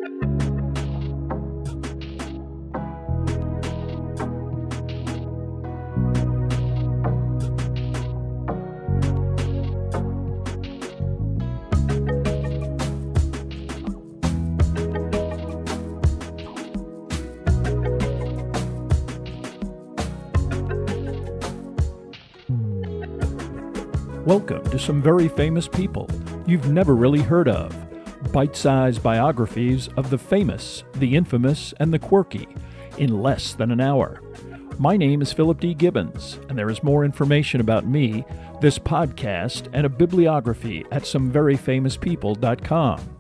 Welcome to some very famous people you've never really heard of. Bite-sized biographies of the famous, the infamous, and the quirky in less than an hour. My name is Philip D. Gibbons, and there is more information about me, this podcast, and a bibliography at someveryfamouspeople.com.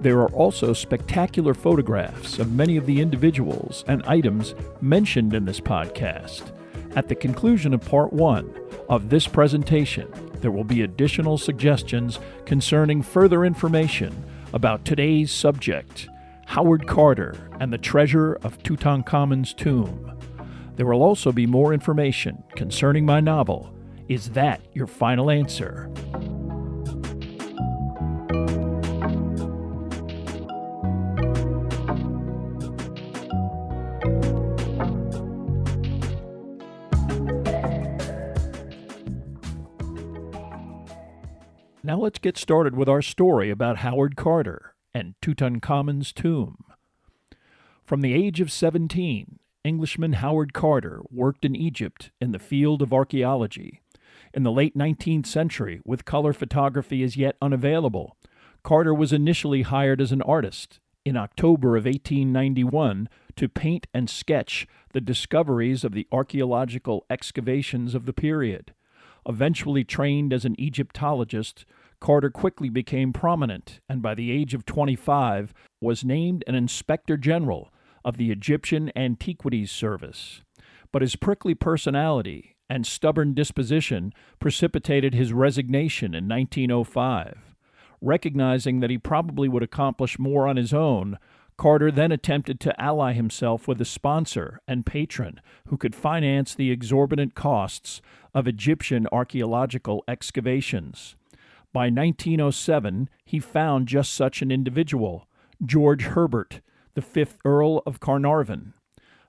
There are also spectacular photographs of many of the individuals and items mentioned in this podcast. At the conclusion of Part 1 of this presentation, there will be additional suggestions concerning further information about today's subject, Howard Carter and the treasure of Tutankhamun's tomb. There will also be more information concerning my novel, Is That Your Final Answer? Now let's get started with our story about Howard Carter and Tutankhamun's tomb. From the age of 17, Englishman Howard Carter worked in Egypt in the field of archaeology. In the late 19th century, with color photography as yet unavailable, Carter was initially hired as an artist in October of 1891 to paint and sketch the discoveries of the archaeological excavations of the period. Eventually trained as an Egyptologist, Carter quickly became prominent and by the age of 25 was named an Inspector General of the Egyptian Antiquities Service. But his prickly personality and stubborn disposition precipitated his resignation in 1905. Recognizing that he probably would accomplish more on his own, Carter then attempted to ally himself with a sponsor and patron who could finance the exorbitant costs of Egyptian archaeological excavations. By 1907, he found just such an individual, George Herbert, the 5th Earl of Carnarvon.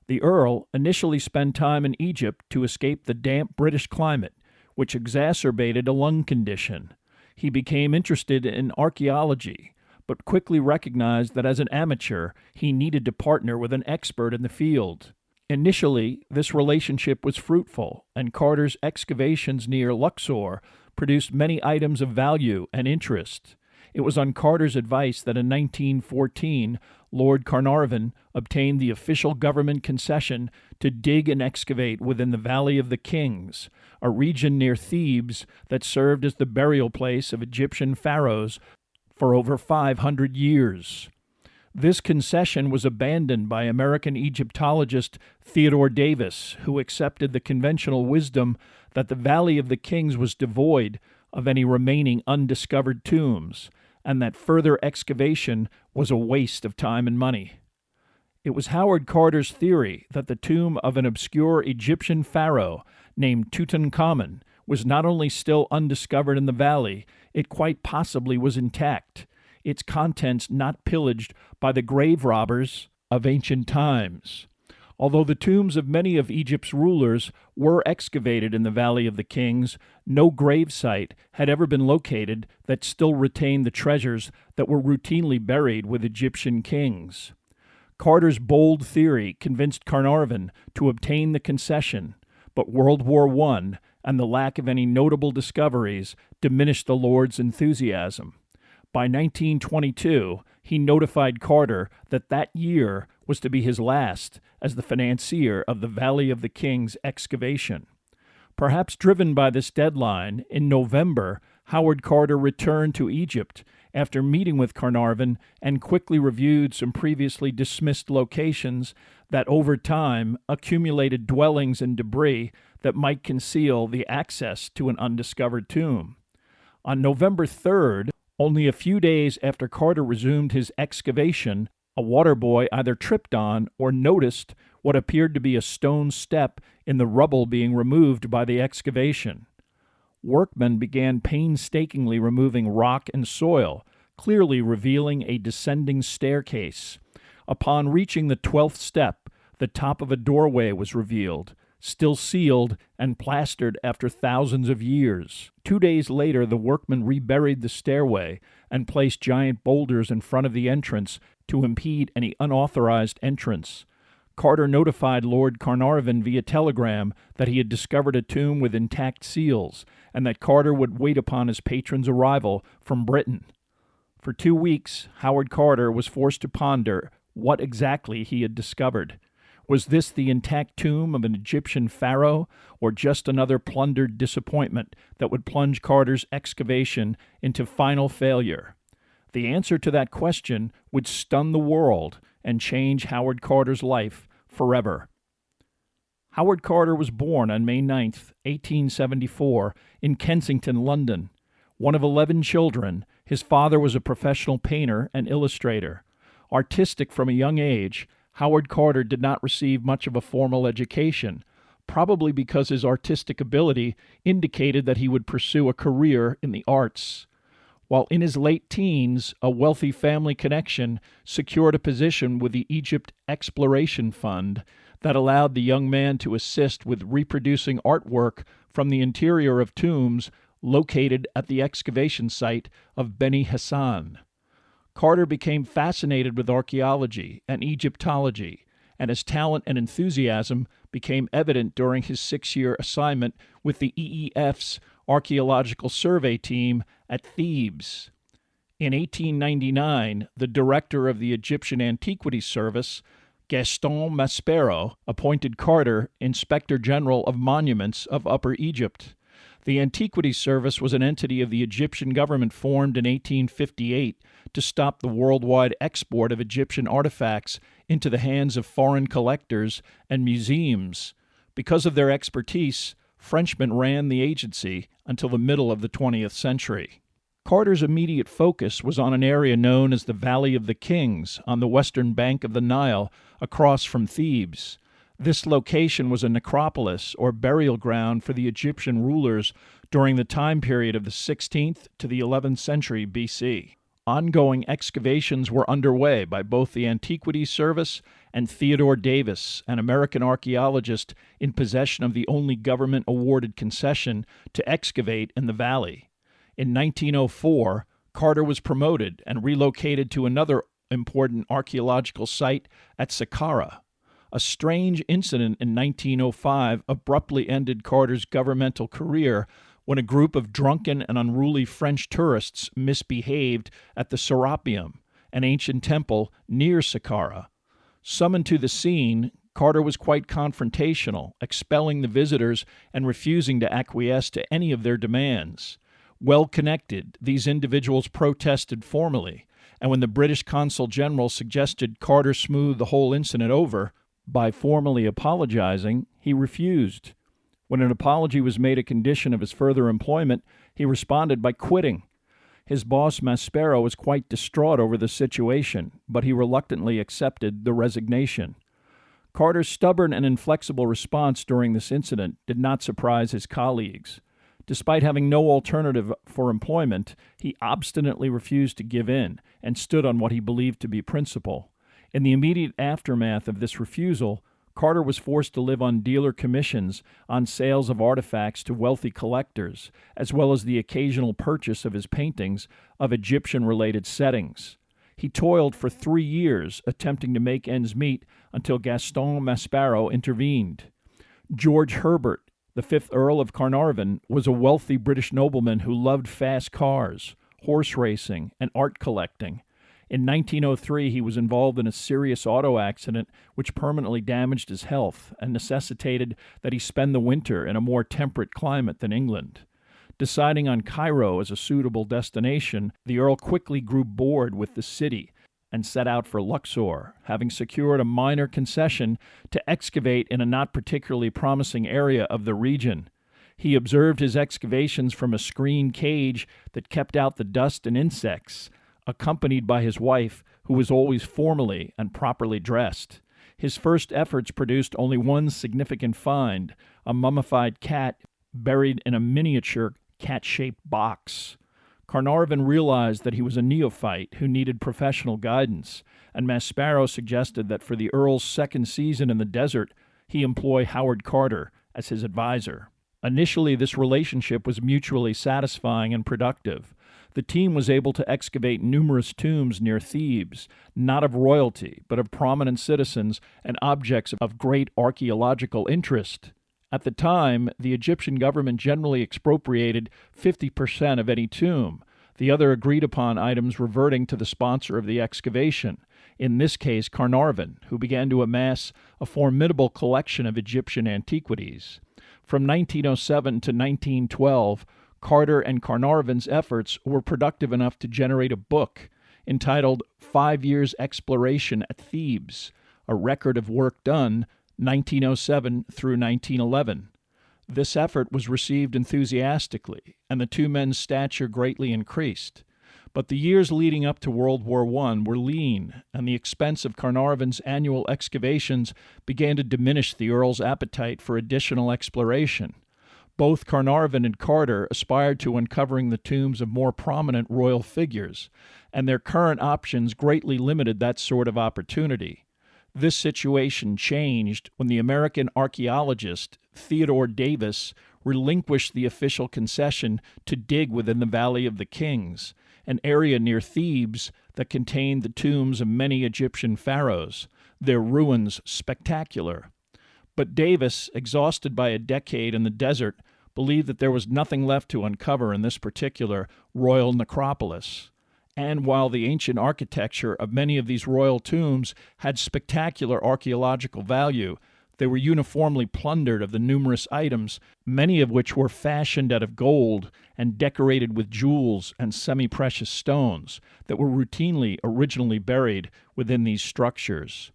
The Earl initially spent time in Egypt to escape the damp British climate, which exacerbated a lung condition. He became interested in archaeology, but quickly recognized that as an amateur, he needed to partner with an expert in the field. Initially, this relationship was fruitful, and Carter's excavations near Luxor produced many items of value and interest. It was on Carter's advice that in 1914, Lord Carnarvon obtained the official government concession to dig and excavate within the Valley of the Kings, a region near Thebes that served as the burial place of Egyptian pharaohs for over 500 years. This concession was abandoned by American Egyptologist Theodore Davis, who accepted the conventional wisdom that the Valley of the Kings was devoid of any remaining undiscovered tombs, and that further excavation was a waste of time and money. It was Howard Carter's theory that the tomb of an obscure Egyptian pharaoh named Tutankhamun was not only still undiscovered in the valley, it quite possibly was intact, its contents not pillaged by the grave robbers of ancient times. Although the tombs of many of Egypt's rulers were excavated in the Valley of the Kings, no grave site had ever been located that still retained the treasures that were routinely buried with Egyptian kings. Carter's bold theory convinced Carnarvon to obtain the concession, but World War I and the lack of any notable discoveries diminished the Lord's enthusiasm. By 1922, he notified Carter that that year was to be his last as the financier of the Valley of the Kings excavation. Perhaps driven by this deadline, in November, Howard Carter returned to Egypt after meeting with Carnarvon and quickly reviewed some previously dismissed locations that over time accumulated dwellings and debris that might conceal the access to an undiscovered tomb. On November 3rd, only a few days after Carter resumed his excavation, a water boy either tripped on or noticed what appeared to be a stone step in the rubble being removed by the excavation. Workmen began painstakingly removing rock and soil, clearly revealing a descending staircase. Upon reaching the 12th step, the top of a doorway was revealed, still sealed and plastered after thousands of years. 2 days later, the workmen reburied the stairway and placed giant boulders in front of the entrance to impede any unauthorized entrance. Carter notified Lord Carnarvon via telegram that he had discovered a tomb with intact seals, and that Carter would wait upon his patron's arrival from Britain. For 2 weeks, Howard Carter was forced to ponder what exactly he had discovered. Was this the intact tomb of an Egyptian pharaoh, or just another plundered disappointment that would plunge Carter's excavation into final failure? The answer to that question would stun the world and change Howard Carter's life forever. Howard Carter was born on May 9, 1874, in Kensington, London. One of 11 children, his father was a professional painter and illustrator. Artistic from a young age, Howard Carter did not receive much of a formal education, probably because his artistic ability indicated that he would pursue a career in the arts. While in his late teens, a wealthy family connection secured a position with the Egypt Exploration Fund that allowed the young man to assist with reproducing artwork from the interior of tombs located at the excavation site of Beni Hassan. Carter became fascinated with archaeology and Egyptology, and his talent and enthusiasm became evident during his 6-year assignment with the EEF's Archaeological Survey Team at Thebes. In 1899, the director of the Egyptian Antiquities Service, Gaston Maspero, appointed Carter Inspector General of Monuments of Upper Egypt. The Antiquities Service was an entity of the Egyptian government formed in 1858 to stop the worldwide export of Egyptian artifacts into the hands of foreign collectors and museums. Because of their expertise, Frenchmen ran the agency until the middle of the 20th century. Carter's immediate focus was on an area known as the Valley of the Kings on the western bank of the Nile across from Thebes. This location was a necropolis or burial ground for the Egyptian rulers during the time period of the 16th to the 11th century BC. Ongoing excavations were underway by both the Antiquities Service and Theodore Davis, an American archaeologist in possession of the only government-awarded concession to excavate in the valley. In 1904, Carter was promoted and relocated to another important archaeological site at Saqqara. A strange incident in 1905 abruptly ended Carter's governmental career when a group of drunken and unruly French tourists misbehaved at the Serapeum, an ancient temple near Saqqara. Summoned to the scene, Carter was quite confrontational, expelling the visitors and refusing to acquiesce to any of their demands. Well connected, these individuals protested formally, and when the British Consul General suggested Carter smooth the whole incident over by formally apologizing, he refused. When an apology was made a condition of his further employment, he responded by quitting. His boss, Maspero, was quite distraught over the situation, but he reluctantly accepted the resignation. Carter's stubborn and inflexible response during this incident did not surprise his colleagues. Despite having no alternative for employment, he obstinately refused to give in and stood on what he believed to be principle. In the immediate aftermath of this refusal, Carter was forced to live on dealer commissions on sales of artifacts to wealthy collectors, as well as the occasional purchase of his paintings of Egyptian-related settings. He toiled for 3 years, attempting to make ends meet until Gaston Maspero intervened. George Herbert, the 5th Earl of Carnarvon, was a wealthy British nobleman who loved fast cars, horse racing, and art collecting. In 1903, he was involved in a serious auto accident which permanently damaged his health and necessitated that he spend the winter in a more temperate climate than England. Deciding on Cairo as a suitable destination, the Earl quickly grew bored with the city and set out for Luxor, having secured a minor concession to excavate in a not particularly promising area of the region. He observed his excavations from a screen cage that kept out the dust and insects, accompanied by his wife, who was always formally and properly dressed. His first efforts produced only one significant find, a mummified cat buried in a miniature cat-shaped box. Carnarvon realized that he was a neophyte who needed professional guidance, and Maspero suggested that for the Earl's second season in the desert, he employ Howard Carter as his advisor. Initially, this relationship was mutually satisfying and productive. The team was able to excavate numerous tombs near Thebes, not of royalty, but of prominent citizens and objects of great archaeological interest. At the time, the Egyptian government generally expropriated 50% of any tomb, the other agreed-upon items reverting to the sponsor of the excavation, in this case Carnarvon, who began to amass a formidable collection of Egyptian antiquities. From 1907 to 1912, Carter and Carnarvon's efforts were productive enough to generate a book entitled 5 Years' Exploration at Thebes, a record of work done 1907 through 1911. This effort was received enthusiastically, and the two men's stature greatly increased. But the years leading up to World War I were lean, and the expense of Carnarvon's annual excavations began to diminish the Earl's appetite for additional exploration. Both Carnarvon and Carter aspired to uncovering the tombs of more prominent royal figures, and their current options greatly limited that sort of opportunity. This situation changed when the American archaeologist Theodore Davis relinquished the official concession to dig within the Valley of the Kings, an area near Thebes that contained the tombs of many Egyptian pharaohs, their ruins spectacular. But Davis, exhausted by a decade in the desert, believed that there was nothing left to uncover in this particular royal necropolis. And while the ancient architecture of many of these royal tombs had spectacular archaeological value, they were uniformly plundered of the numerous items, many of which were fashioned out of gold and decorated with jewels and semi-precious stones that were routinely originally buried within these structures.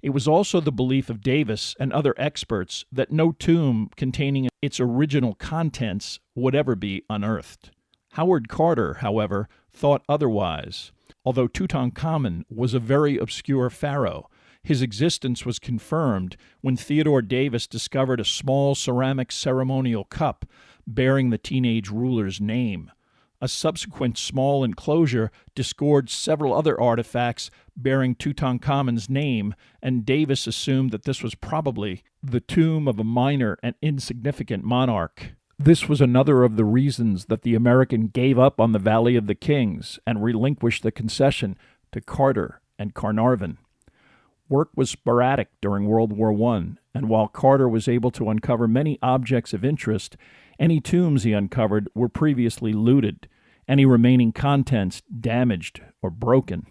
It was also the belief of Davis and other experts that no tomb containing its original contents would ever be unearthed. Howard Carter, however, thought otherwise. Although Tutankhamun was a very obscure pharaoh, his existence was confirmed when Theodore Davis discovered a small ceramic ceremonial cup bearing the teenage ruler's name. A subsequent small enclosure disgorged several other artifacts bearing Tutankhamun's name, and Davis assumed that this was probably the tomb of a minor and insignificant monarch. This was another of the reasons that the American gave up on the Valley of the Kings and relinquished the concession to Carter and Carnarvon. Work was sporadic during World War I, and while Carter was able to uncover many objects of interest, any tombs he uncovered were previously looted, any remaining contents damaged or broken.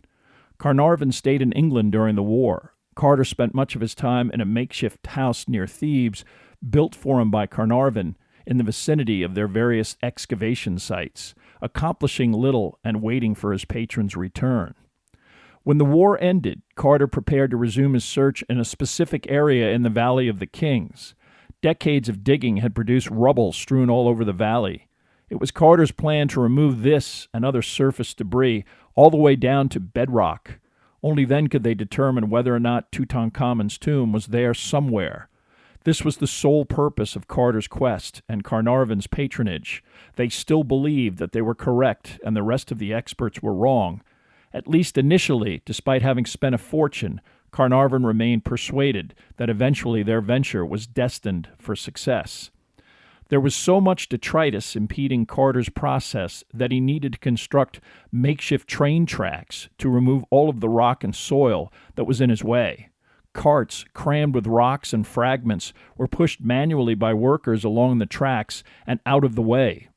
Carnarvon stayed in England during the war. Carter spent much of his time in a makeshift house near Thebes, built for him by Carnarvon, in the vicinity of their various excavation sites, accomplishing little and waiting for his patron's return. When the war ended, Carter prepared to resume his search in a specific area in the Valley of the Kings. Decades of digging had produced rubble strewn all over the valley. It was Carter's plan to remove this and other surface debris all the way down to bedrock. Only then could they determine whether or not Tutankhamun's tomb was there somewhere. This was the sole purpose of Carter's quest and Carnarvon's patronage. They still believed that they were correct and the rest of the experts were wrong. At least initially, despite having spent a fortune, Carnarvon remained persuaded that eventually their venture was destined for success. There was so much detritus impeding Carter's process that he needed to construct makeshift train tracks to remove all of the rock and soil that was in his way. Carts crammed with rocks and fragments were pushed manually by workers along the tracks and out of the way.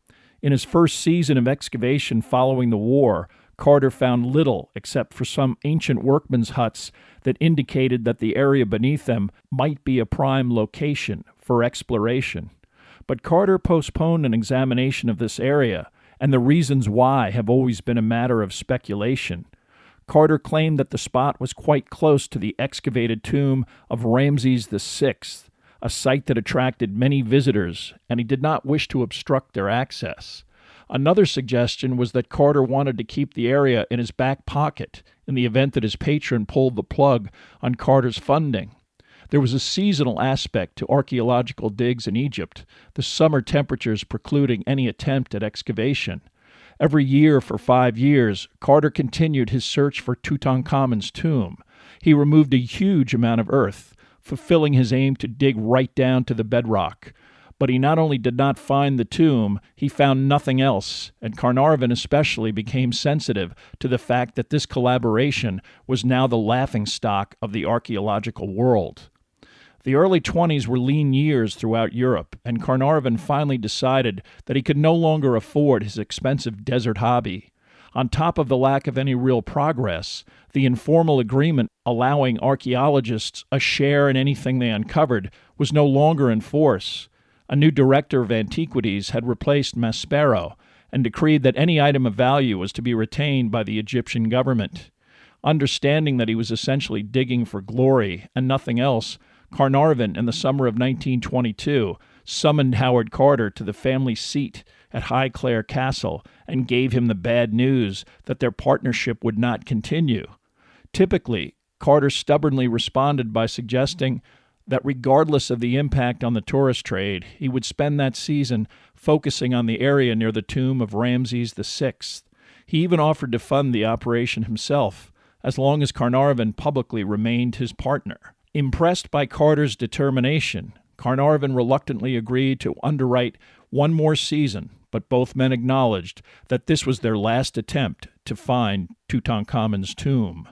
In his first season of excavation following the war, Carter found little except for some ancient workmen's huts that indicated that the area beneath them might be a prime location for exploration. But Carter postponed an examination of this area, and the reasons why have always been a matter of speculation. Carter claimed that the spot was quite close to the excavated tomb of Ramses VI, a site that attracted many visitors, and he did not wish to obstruct their access. Another suggestion was that Carter wanted to keep the area in his back pocket in the event that his patron pulled the plug on Carter's funding. There was a seasonal aspect to archaeological digs in Egypt, the summer temperatures precluding any attempt at excavation. Every year for 5 years, Carter continued his search for Tutankhamun's tomb. He removed a huge amount of earth, fulfilling his aim to dig right down to the bedrock. But he not only did not find the tomb, he found nothing else, and Carnarvon especially became sensitive to the fact that this collaboration was now the laughingstock of the archaeological world. The early 20s were lean years throughout Europe, and Carnarvon finally decided that he could no longer afford his expensive desert hobby. On top of the lack of any real progress, the informal agreement allowing archaeologists a share in anything they uncovered was no longer in force. A new director of antiquities had replaced Maspero and decreed that any item of value was to be retained by the Egyptian government. Understanding that he was essentially digging for glory and nothing else, Carnarvon, in the summer of 1922, summoned Howard Carter to the family seat at Highclere Castle and gave him the bad news that their partnership would not continue. Typically, Carter stubbornly responded by suggesting that regardless of the impact on the tourist trade, he would spend that season focusing on the area near the tomb of Ramses VI. He even offered to fund the operation himself, as long as Carnarvon publicly remained his partner. Impressed by Carter's determination, Carnarvon reluctantly agreed to underwrite one more season, but both men acknowledged that this was their last attempt to find Tutankhamun's tomb.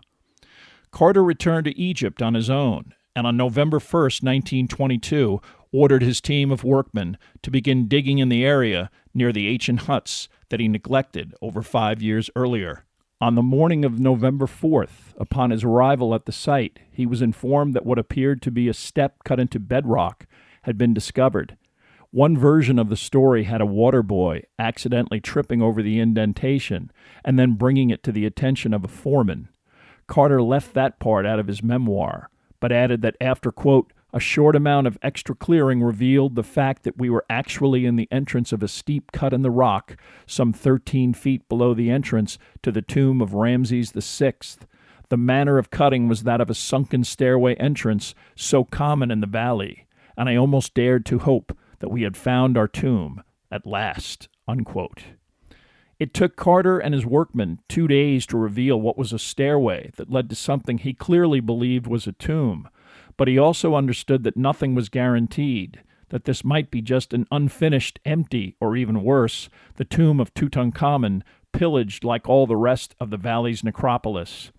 Carter returned to Egypt on his own, and on November 1, 1922, ordered his team of workmen to begin digging in the area near the ancient huts that he neglected over 5 years earlier. On the morning of November 4th, upon his arrival at the site, he was informed that what appeared to be a step cut into bedrock had been discovered. One version of the story had a water boy accidentally tripping over the indentation and then bringing it to the attention of a foreman. Carter left that part out of his memoir, but added that after, quote, a short amount of extra clearing revealed the fact that we were actually in the entrance of a steep cut in the rock, some 13 feet below the entrance to the tomb of Ramses VI. The manner of cutting was that of a sunken stairway entrance so common in the valley, and I almost dared to hope that we had found our tomb at last, unquote. It took Carter and his workmen 2 days to reveal what was a stairway that led to something he clearly believed was a tomb, but he also understood that nothing was guaranteed, that this might be just an unfinished, empty, or even worse, the tomb of Tutankhamun, pillaged like all the rest of the valley's necropolis.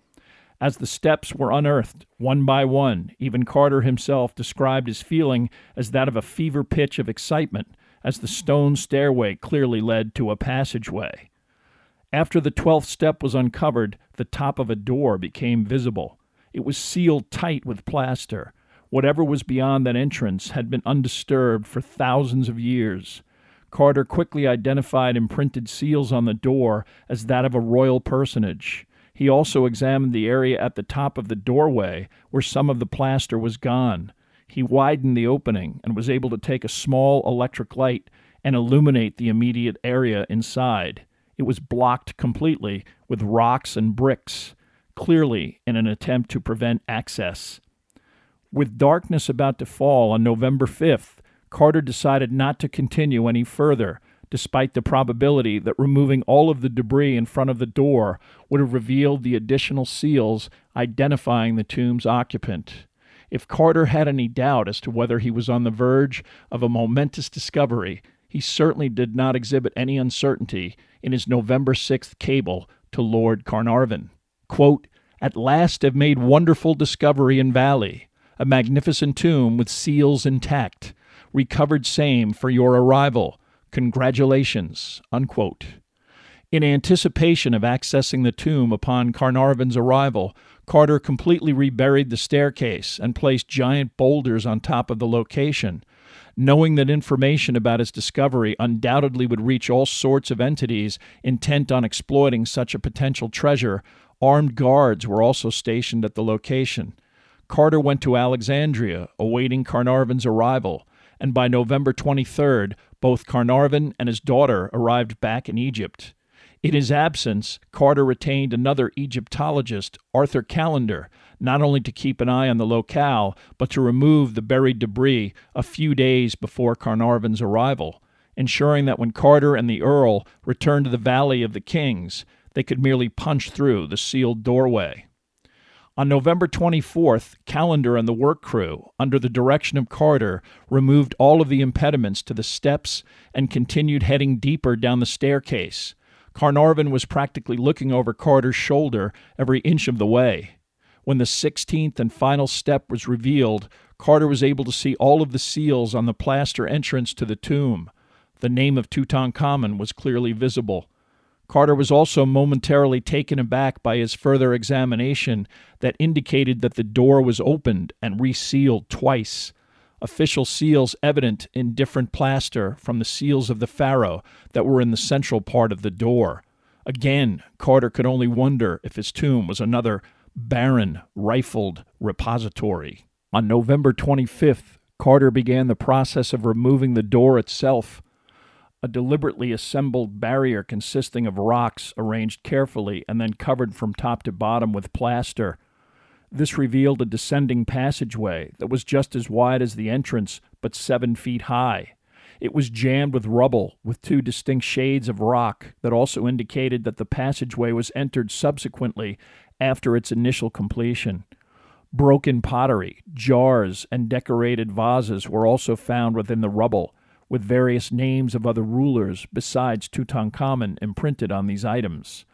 As the steps were unearthed, one by one, even Carter himself described his feeling as that of a fever pitch of excitement, as the stone stairway clearly led to a passageway. After the 12th step was uncovered, the top of a door became visible. It was sealed tight with plaster. Whatever was beyond that entrance had been undisturbed for thousands of years. Carter quickly identified imprinted seals on the door as that of a royal personage. He also examined the area at the top of the doorway where some of the plaster was gone. He widened the opening and was able to take a small electric light and illuminate the immediate area inside. It was blocked completely with rocks and bricks, clearly in an attempt to prevent access. With darkness about to fall on November 5th, Carter decided not to continue any further, despite the probability that removing all of the debris in front of the door would have revealed the additional seals identifying the tomb's occupant. If Carter had any doubt as to whether he was on the verge of a momentous discovery, he certainly did not exhibit any uncertainty in his November 6th cable to Lord Carnarvon. Quote, at last have made wonderful discovery in valley, a magnificent tomb with seals intact, recovered same for your arrival. Congratulations, unquote. In anticipation of accessing the tomb upon Carnarvon's arrival, Carter completely reburied the staircase and placed giant boulders on top of the location. Knowing that information about his discovery undoubtedly would reach all sorts of entities intent on exploiting such a potential treasure, armed guards were also stationed at the location. Carter went to Alexandria, awaiting Carnarvon's arrival, and by November 23rd, both Carnarvon and his daughter arrived back in Egypt. In his absence, Carter retained another Egyptologist, Arthur Callender, not only to keep an eye on the locale, but to remove the buried debris a few days before Carnarvon's arrival. ensuring that when Carter and the Earl returned to the Valley of the Kings, they could merely punch through the sealed doorway. On November 24th, Callender and the work crew, under the direction of Carter, removed all of the impediments to the steps and continued heading deeper down the staircase. Carnarvon was practically looking over Carter's shoulder every inch of the way. When the 16th and final step was revealed, Carter was able to see all of the seals on the plaster entrance to the tomb. The name of Tutankhamun was clearly visible. Carter was also momentarily taken aback by his further examination that indicated that the door was opened and resealed twice. Official seals evident in different plaster from the seals of the pharaoh that were in the central part of the door. Again, Carter could only wonder if his tomb was another barren, rifled repository. On November 25th, Carter began the process of removing the door itself. A deliberately assembled barrier consisting of rocks arranged carefully and then covered from top to bottom with plaster. This revealed a descending passageway that was just as wide as the entrance, but 7 feet high. It was jammed with rubble, with 2 distinct shades of rock that also indicated that the passageway was entered subsequently after its initial completion. Broken pottery, jars, and decorated vases were also found within the rubble, with various names of other rulers besides Tutankhamun imprinted on these items.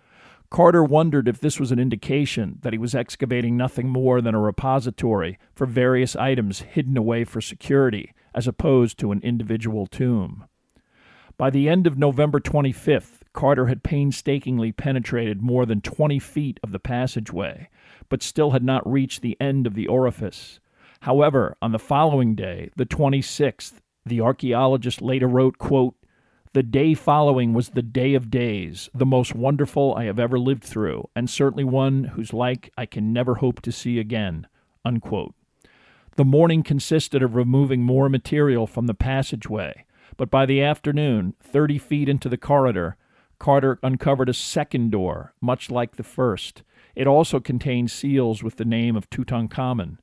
Carter wondered if this was an indication that he was excavating nothing more than a repository for various items hidden away for security, as opposed to an individual tomb. By the end of November 25th, Carter had painstakingly penetrated more than 20 feet of the passageway, but still had not reached the end of the orifice. However, on the following day, the 26th, the archaeologist later wrote, quote, "The day following was the day of days, the most wonderful I have ever lived through, and certainly one whose like I can never hope to see again." Unquote. The morning consisted of removing more material from the passageway, but by the afternoon, 30 feet into the corridor, Carter uncovered a second door, much like the first. It also contained seals with the name of Tutankhamun.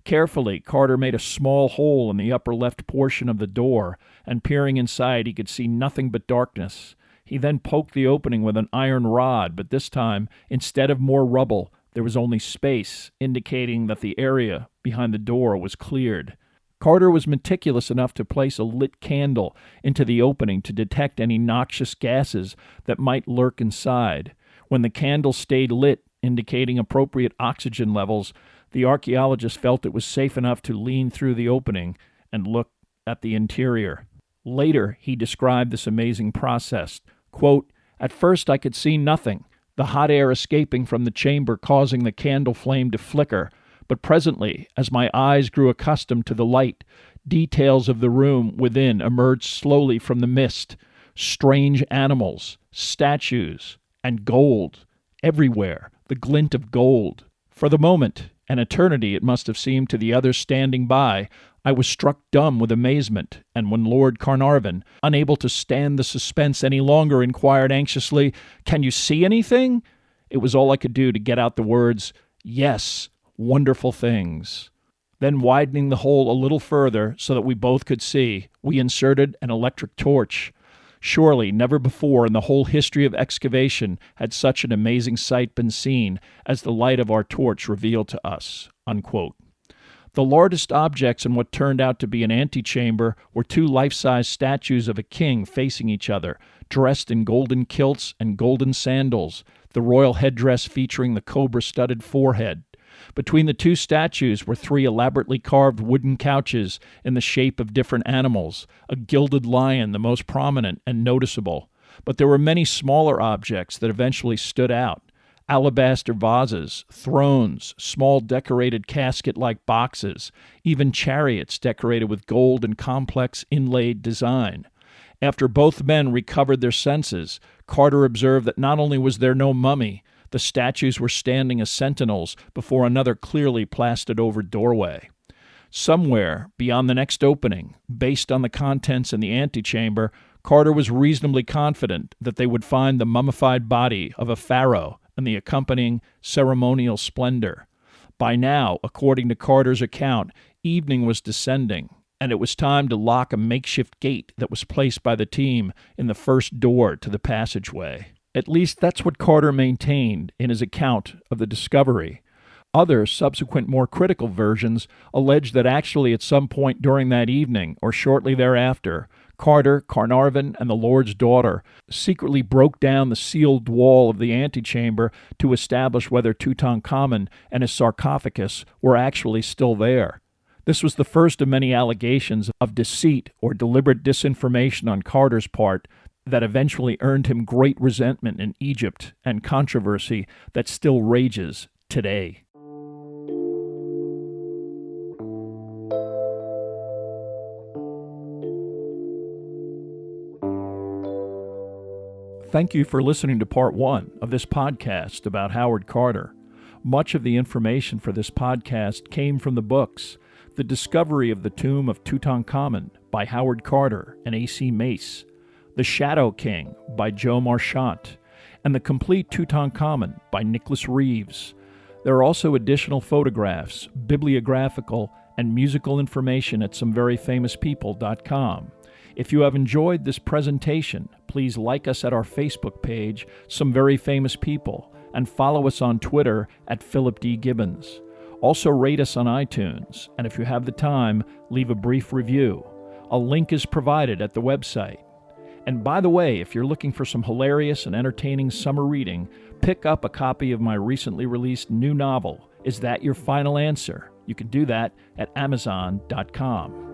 Carefully, Carter made a small hole in the upper left portion of the door, and peering inside, he could see nothing but darkness. He then poked the opening with an iron rod, but this time, instead of more rubble, there was only space, indicating that the area behind the door was cleared. Carter was meticulous enough to place a lit candle into the opening to detect any noxious gases that might lurk inside. When the candle stayed lit, indicating appropriate oxygen levels, the archaeologist felt it was safe enough to lean through the opening and look at the interior. Later, he described this amazing process. Quote, "At first I could see nothing, the hot air escaping from the chamber causing the candle flame to flicker, but presently, as my eyes grew accustomed to the light, details of the room within emerged slowly from the mist. Strange animals, statues, and gold. Everywhere, the glint of gold. For the moment, an eternity it must have seemed to the others standing by, I was struck dumb with amazement, and when Lord Carnarvon, unable to stand the suspense any longer, inquired anxiously, 'Can you see anything?' it was all I could do to get out the words, 'Yes, wonderful things.' Then, widening the hole a little further so that we both could see, we inserted an electric torch. Surely never before in the whole history of excavation had such an amazing sight been seen as the light of our torch revealed to us." Unquote. The largest objects in what turned out to be an antechamber were 2 life-size statues of a king facing each other, dressed in golden kilts and golden sandals, the royal headdress featuring the cobra-studded forehead. Between the 2 statues were 3 elaborately carved wooden couches in the shape of different animals, a gilded lion the most prominent and noticeable. But there were many smaller objects that eventually stood out. Alabaster vases, thrones, small decorated casket-like boxes, even chariots decorated with gold and complex inlaid design. After both men recovered their senses, Carter observed that not only was there no mummy, the statues were standing as sentinels before another clearly plastered-over doorway. Somewhere beyond the next opening, based on the contents in the antechamber, Carter was reasonably confident that they would find the mummified body of a pharaoh and the accompanying ceremonial splendor. By now, according to Carter's account, evening was descending, and it was time to lock a makeshift gate that was placed by the team in the first door to the passageway. At least that's what Carter maintained in his account of the discovery. Other subsequent more critical versions allege that actually at some point during that evening or shortly thereafter, Carter, Carnarvon, and the Lord's daughter secretly broke down the sealed wall of the antechamber to establish whether Tutankhamun and his sarcophagus were actually still there. This was the first of many allegations of deceit or deliberate disinformation on Carter's part that eventually earned him great resentment in Egypt and controversy that still rages today. Thank you for listening to part 1 of this podcast about Howard Carter. Much of the information for this podcast came from the books The Discovery of the Tomb of Tutankhamun by Howard Carter and A.C. Mace, The Shadow King by Joe Marchant, and The Complete Tutankhamun by Nicholas Reeves. There are also additional photographs, bibliographical, and musical information at someveryfamouspeople.com. If you have enjoyed this presentation, please like us at our Facebook page, Some Very Famous People, and follow us on Twitter at Philip D. Gibbons. Also rate us on iTunes, and if you have the time, leave a brief review. A link is provided at the website. And by the way, if you're looking for some hilarious and entertaining summer reading, pick up a copy of my recently released new novel, Is That Your Final Answer? You can do that at Amazon.com.